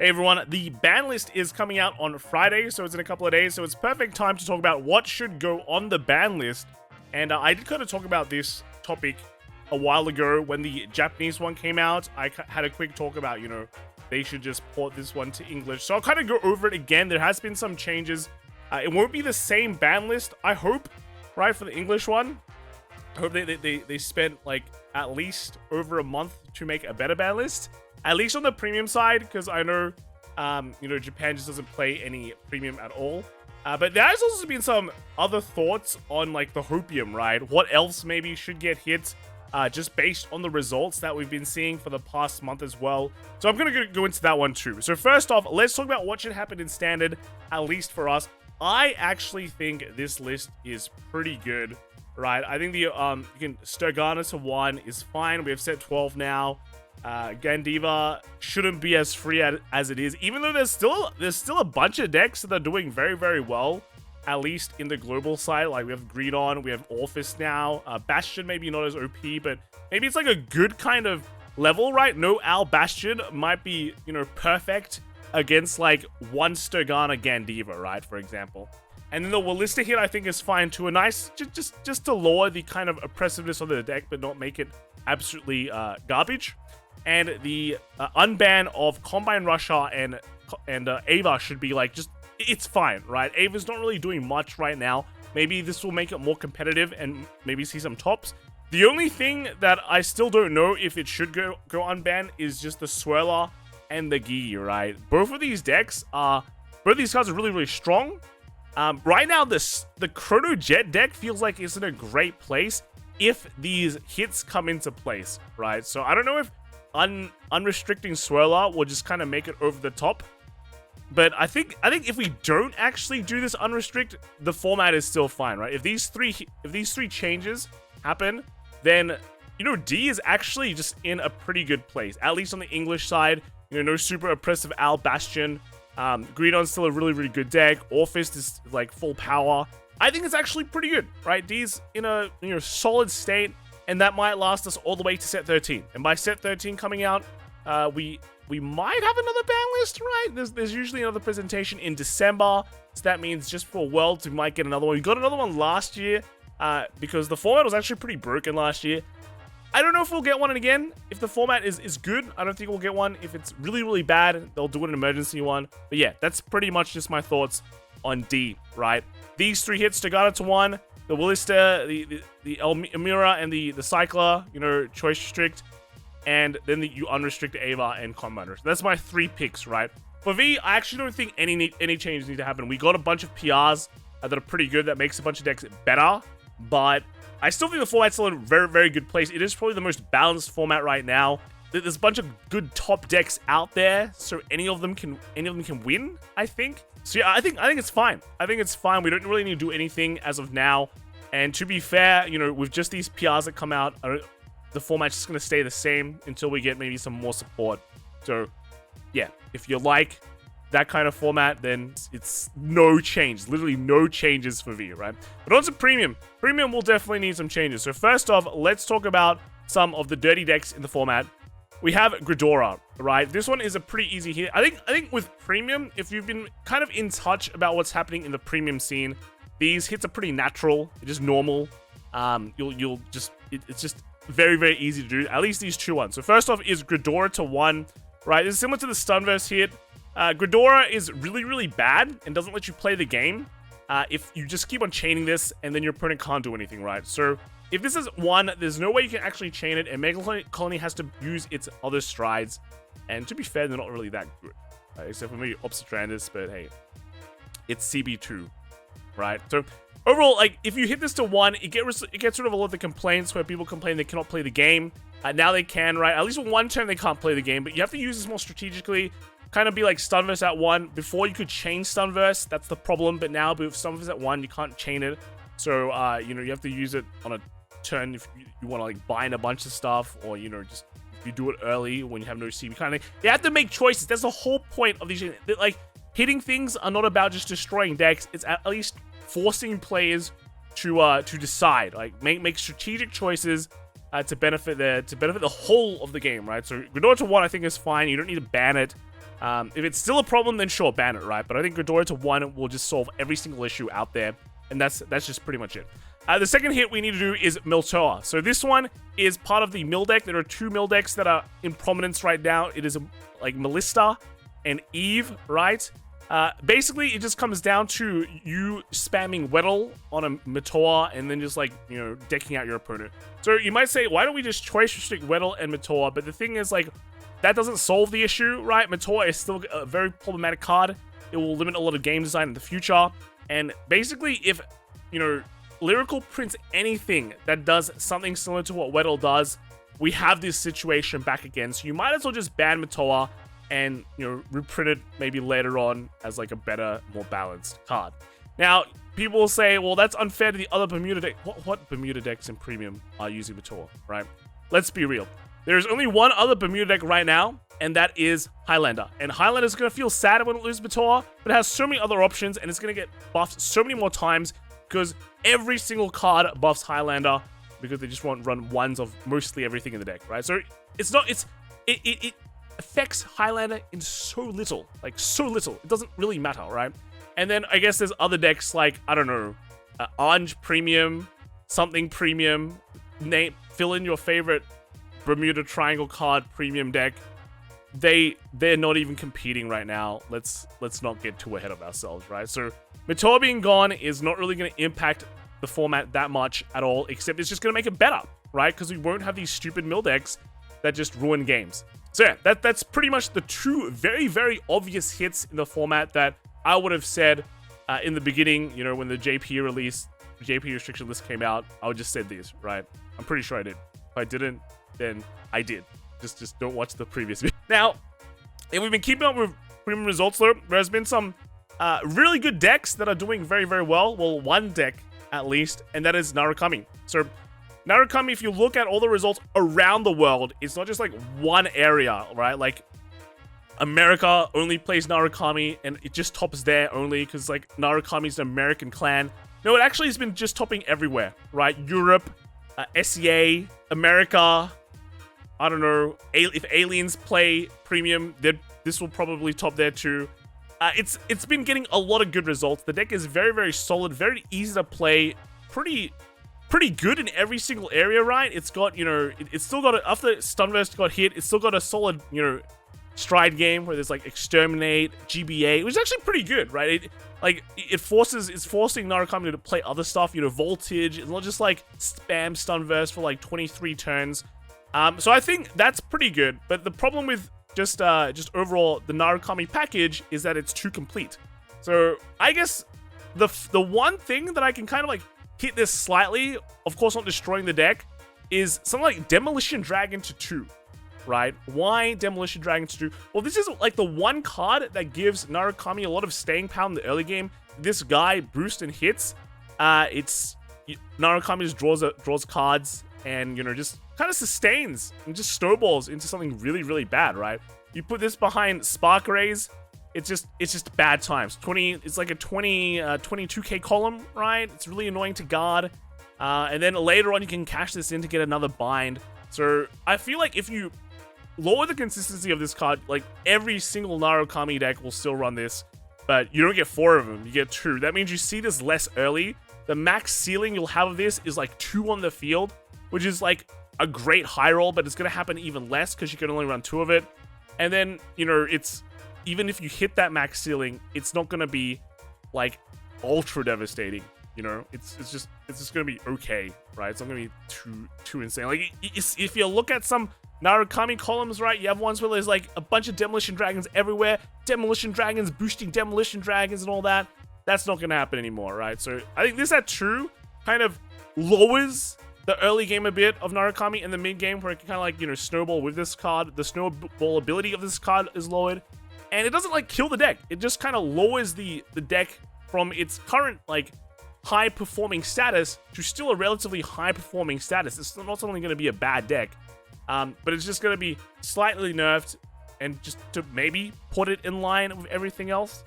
Hey everyone, the ban list is coming out on Friday, so it's in a couple of days, so it's perfect time to talk about what should go on the ban list. And I did kind of talk about this topic a while ago when the Japanese one came out. I had a quick talk about, they should just port this one to English. So I'll kind of go over it again. There has been some changes. It won't be the same ban list, I hope, right, for the English one. I hope they spent like at least over a month to make a better ban list. At least on the premium side, because I know, Japan just doesn't play any premium at all. But there has also been some other thoughts on, like, the Hopium, right? What else maybe should get hit, just based on the results that we've been seeing for the past month as well. So I'm going to go into that one too. So first off, let's talk about what should happen in Standard, at least for us. I actually think this list is pretty good, right? I think the Sturgana to 1 is fine. We have set 12 now. Gandiva shouldn't be as free as it is, even though there's still a bunch of decks that are doing very, very well, at least in the global side. Like, we have Greedon, we have Orphis now, Bastion maybe not as OP, but maybe it's like a good kind of level, right? No Al Bastion might be, perfect against like one Sturgana Gandiva, right, for example. And then the Wallista hit I think is fine too, a nice, just to lower the kind of oppressiveness of the deck, but not make it absolutely garbage. And the unban of Combine Russia and Ava should be like, it's fine, right? Ava's not really doing much right now. Maybe this will make it more competitive and maybe see some tops. The only thing that I still don't know if it should go unbanned is just the Swirler and the Gi, right? Both of these cards are really, really strong. Right now, the Chrono Jet deck feels like it's in a great place if these hits come into place, right? So I don't know if unrestricting Swirler will just kind of make it over the top, but I think if we don't actually do this unrestrict, the format is still fine, right? If these three changes happen, then D is actually just in a pretty good place, at least on the English side. No super oppressive Al Bastion. Greedon's still a really, really good deck. Orphis is like full power. I think it's actually pretty good, right? D's in a solid state. And that might last us all the way to set 13. And by set 13 coming out, we might have another ban list, right? There's usually another presentation in December. So that means just for Worlds, we might get another one. We got another one last year because the format was actually pretty broken last year. I don't know if we'll get one again. If the format is good, I don't think we'll get one. If it's really, really bad, they'll do an emergency one. But yeah, that's pretty much just my thoughts on D, right? These three hits, Sturgana to 1. The Wallista, the Elmira, and the Cycler, choice restrict, and then you unrestrict Ava and Combiners. That's my 3 picks, right? For V, I actually don't think any changes need to happen. We got a bunch of PRs that are pretty good, that makes a bunch of decks better, but I still think the format's still in a very, very good place. It is probably the most balanced format right now. There's a bunch of good top decks out there, so any of them can win, I think. So yeah, I think it's fine. I think it's fine. We don't really need to do anything as of now. And to be fair, with just these PRs that come out, the format's just going to stay the same until we get maybe some more support. So yeah, if you like that kind of format, then it's no change. Literally no changes for V, right? But on to Premium. Premium will definitely need some changes. So first off, let's talk about some of the dirty decks in the format. We have Ghidorah, right? This one is a pretty easy hit. I think with Premium, if you've been kind of in touch about what's happening in the Premium scene, these hits are pretty natural. They're just normal. It's just very, very easy to do. At least these 2 ones. So first off is Ghidorah to 1, right? This is similar to the Stunverse hit. Ghidorah is really, really bad and doesn't let you play the game if you just keep on chaining this and then your opponent can't do anything, right? So if this is 1, there's no way you can actually chain it, and Mega Colony has to use its other strides. And to be fair, they're not really that good, except for maybe Obsitrandus, but hey, it's CB2, right? So overall, like, if you hit this to 1, it gets rid of a lot of the complaints where people complain they cannot play the game. Now they can, right? At least with 1 turn, they can't play the game, but you have to use this more strategically. Kind of be like Stunverse at 1. Before, you could chain Stunverse. That's the problem. But now, with Stunverse at 1, you can't chain it. So, you have to use it on a turn if you want to, like, bind a bunch of stuff. Or, just if you do it early when you have no CB kind of thing. You have to make choices. That's the whole point of these. Like, hitting things are not about just destroying decks. It's at least forcing players to decide. Like, make strategic choices to benefit the whole of the game, right? So Ghidorah to 1, I think, is fine. You don't need to ban it. If it's still a problem, then sure, ban it, right? But I think Ghidorah to 1 will just solve every single issue out there, and that's just pretty much it. The second hit we need to do is Miltoa. So this one is part of the mill deck. There are 2 mill decks that are in prominence right now. It is like Melista and Eve, right? Basically, it just comes down to you spamming Weddle on a Matoa and then just like, you know, decking out your opponent. So you might say, why don't we just choice restrict Weddle and Matoa? But the thing is, like, that doesn't solve the issue, right? Matoa is still a very problematic card. It will limit a lot of game design in the future. And basically, if, you know, Lyrical prints anything that does something similar to what Weddle does, we have this situation back again. So you might as well just ban Matoa and, you know, reprint it maybe later on as like a better, more balanced card. Now, people will say, well, that's unfair to the other Bermuda deck. What Bermuda decks in Premium are using Matoa, right? Let's be real. There's only one other Bermuda deck right now, and that is Highlander. And Highlander is going to feel sad when it loses Matoa, but it has so many other options, and it's going to get buffed so many more times because every single card buffs Highlander because they just want run ones of mostly everything in the deck, right? So it's not, it affects Highlander in so little, like so little. It doesn't really matter, right? And then I guess there's other decks like, I don't know, Orange Premium, something Premium, fill in your favorite Bermuda Triangle card Premium deck. They're not even competing right now. Let's not get too ahead of ourselves, right? So Matoa being gone is not really going to impact the format that much at all, except it's just going to make it better, right? Because we won't have these stupid mill decks that just ruin games. So yeah, that's pretty much the 2 very, very obvious hits in the format that I would have said in the beginning, you know, when the JP restriction list came out. I would just said these, right? I'm pretty sure I did. If I didn't, then I did. Just don't watch the previous video. Now, if we've been keeping up with premium results though, there's been some really good decks that are doing very, very well. Well, one deck at least, and that is Narukami. So Narukami, if you look at all the results around the world, it's not just like one area, right? Like America only plays Narukami and it just tops there only because like Narukami is an American clan. No, it actually has been just topping everywhere, right? Europe, SEA, America, I don't know, if aliens play premium, this will probably top there too. It's been getting a lot of good results. The deck is very, very solid, very easy to play, pretty good in every single area, right? It's got, you know, it's still got, after Stunverse got hit, it's still got a solid, you know, stride game where there's like Exterminate, GBA, which is actually pretty good, right? It's forcing Narukami to play other stuff, you know, Voltage. It's not just like spam Stunverse for like 23 turns. So I think that's pretty good, but the problem with just overall the Narukami package is that it's too complete. So I guess the one thing that I can kind of like hit this slightly, of course not destroying the deck, is something like Demolition Dragon to 2, right? Why Demolition Dragon to 2? Well, this is like the one card that gives Narukami a lot of staying power in the early game. This guy boosts and hits. Narukami just draws cards and, you know, just kind of sustains and just snowballs into something really, really bad, right? You put this behind Spark Rays, it's just bad times. It's like a 22k column, right? It's really annoying to guard. And then later on you can cash this in to get another bind. So I feel like if you lower the consistency of this card, like every single Narukami deck will still run this, but you don't get 4 of them, you get 2. That means you see this less early. The max ceiling you'll have of this is like 2 on the field, which is like a great high roll, but it's going to happen even less because you can only run 2 of it. And then, you know, it's, even if you hit that max ceiling, it's not going to be like ultra devastating, you know? It's just going to be okay, right? It's not going to be too insane. Like, if you look at some Narukami columns, right, you have ones where there's like a bunch of Demolition Dragons everywhere, Demolition Dragons boosting Demolition Dragons and all that. That's not going to happen anymore, right? So I think this at 2 kind of lowers the early game a bit of Narukami, and the mid game where it can kind of like, you know, snowball with this card. The snowball ability of this card is lowered, and it doesn't like kill the deck. It just kind of lowers the deck from its current like high performing status to still a relatively high performing status. It's not only going to be a bad deck, but it's just going to be slightly nerfed and just to maybe put it in line with everything else.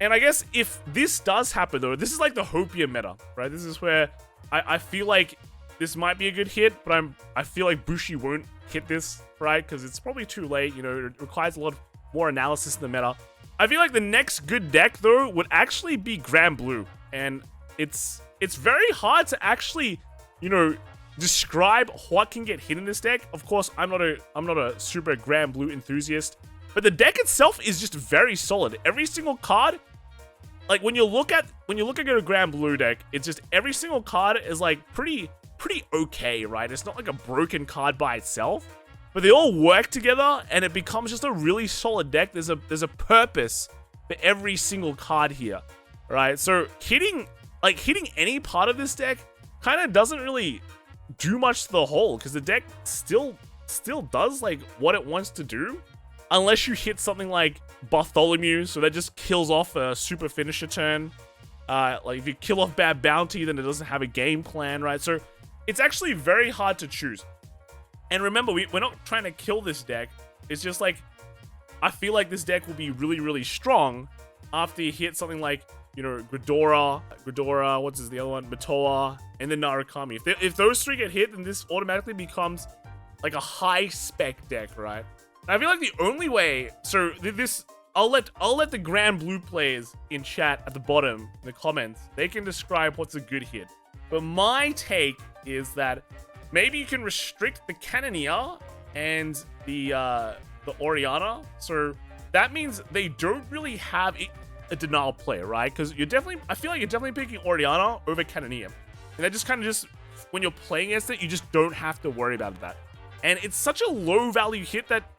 And I guess if this does happen though, this is like the Hopia meta, right? This is where I feel like this might be a good hit, but I feel like Bushi won't hit this, right? Because it's probably too late. You know, it requires a lot of more analysis in the meta. I feel like the next good deck though would actually be Grand Blue, and it's very hard to actually, you know, describe what can get hit in this deck. Of course, I'm not a super Grand Blue enthusiast, but the deck itself is just very solid. Every single card, like when you look at a Grand Blue deck, it's just every single card is like pretty okay, right? It's not like a broken card by itself, but they all work together and it becomes just a really solid deck. There's a purpose for every single card here, right? So hitting any part of this deck kind of doesn't really do much to the whole, because the deck still does like what it wants to do, unless you hit something like Bartholomew, so that just kills off a super finisher turn. Like if you kill off Bad Bounty, then it doesn't have a game plan, right? So it's actually very hard to choose. And remember, we're not trying to kill this deck. It's just like, I feel like this deck will be really strong after you hit something like, you know, Ghidorah, what's the other one? Matoa, and then Narukami. If those three get hit, then this automatically becomes like a high spec deck, right? And I feel like the only way, so this, I'll let the Grand Blue players in chat at the bottom in the comments, they can describe what's a good hit. But my take is that maybe you can restrict the Cannoneer and the Oriana. So that means they don't really have a denial play, right? Because I feel like you're definitely picking Oriana over Cannoneer. And that just kind of when you're playing against it, you just don't have to worry about that. And it's such a low value hit that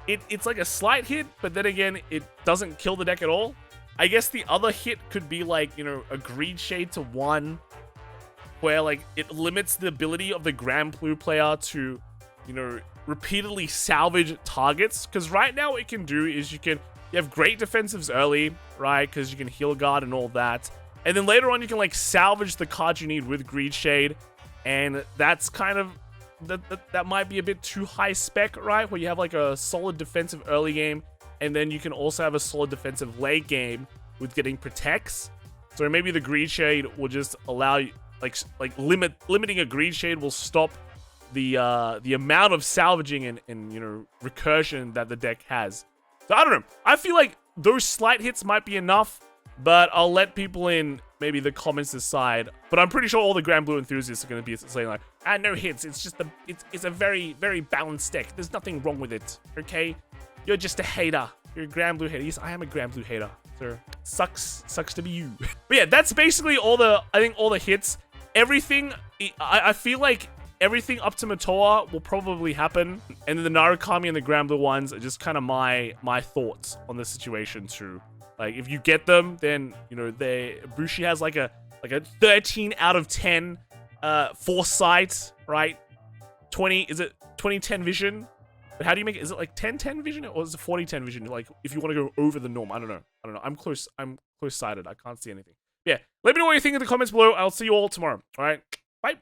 it's like a slight hit, but then again, it doesn't kill the deck at all. I guess the other hit could be like, you know, a Greed Shade to 1, where like it limits the ability of the Grand Blue player to, you know, repeatedly salvage targets. Because right now what you can do is you have great defensives early, right? Because you can heal guard and all that. And then later on you can like salvage the cards you need with Greed Shade. And that's kind of, that might be a bit too high spec, right? Where you have like a solid defensive early game, and then you can also have a solid defensive late game with getting protects. So maybe the Greed Shade will just allow you, like limiting a Greed Shade will stop the amount of salvaging and you know, recursion that the deck has. So I don't know. I feel like those slight hits might be enough, but I'll let people in maybe the comments decide. But I'm pretty sure all the Grand Blue enthusiasts are going to be saying like, no hits. It's just it's a very balanced deck. There's nothing wrong with it. Okay, you're just a hater. You're a Grand Blue hater. Yes, I am a Grand Blue hater. So sucks to be you. But yeah, that's basically all the hits. Everything. I feel like everything up to Matoa will probably happen, and then the Narukami and the Grand Blue ones are just kind of my thoughts on the situation too. Like if you get them, then you know Bushi has like a 13 out of 10 foresight, right? 2010 vision? But how do you make it? Is it like 10-10 vision or is it 40-10 vision? Like if you want to go over the norm, I don't know. I'm close-sighted. I can't see anything. Yeah, let me know what you think in the comments below. I'll see you all tomorrow. All right, bye.